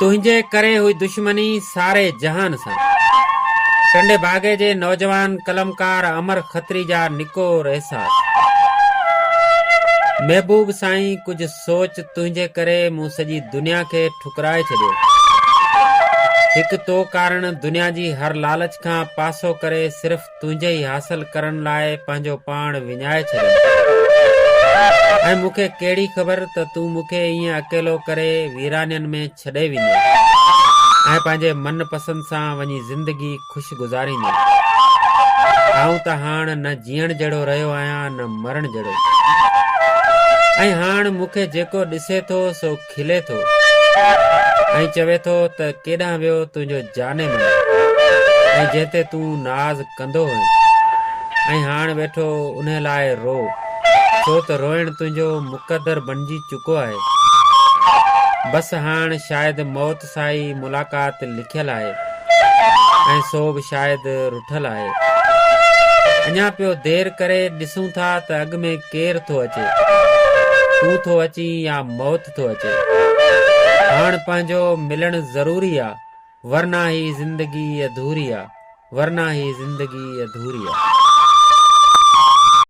तुंहिंजे करे हुई दुश्मनी सारे जहान सां। टंडे बागे जे नौजवान कलमकार अमर खत्री जा निकोर एहसास। महबूब साईं कुछ सोच, तुंहिंजे करे मूं सॼी दुनिया खे ठुकराए छॾियो। हिकु तो कारण दुनिया जी हर लालच खां पासो करे सिर्फ़ तुंहिंजे ई हासिल करण लाइ पंहिंजो पाण विञाए छॾियो। ऐं मूंखे कहिड़ी ख़बर त तूं मूंखे ईअं अकेलो करे वीराननि में छॾे वेंदे ऐं पंहिंजे मनपसंद सां वञी ज़िंदगी ख़ुशि गुज़ारींदे। आऊं त हाणे न जीअण जहिड़ो रहियो आहियां न मरण जहिड़ो। ऐं हाणे मूंखे जेको ॾिसे थो सो खिले थो ऐं चवे थो त केॾांहुं वियो तुंहिंजो जाने मन, ऐं जंहिं ते तूं नाज़ कंदो हुएं। ऐं हाणे वेठो उन लाइ रो, छो त रोइण तुंहिंजो मुक़दर बणिजी चुको आहे। बसि हाणे शायदि मौत सां ई मुलाक़ात लिखियलु आहे ऐं सो बि शायदि रुठल आहे। अञा पियो देरि करे ॾिसूं था त अॻ में केरु थो अचे, तूं थो अची या मौत थो अचे। हाणे पंहिंजो मिलणु ज़रूरी आहे, वरना ही ज़िंदगी अधूरी आहे, वरना ही ज़िंदगी अधूरी आहे।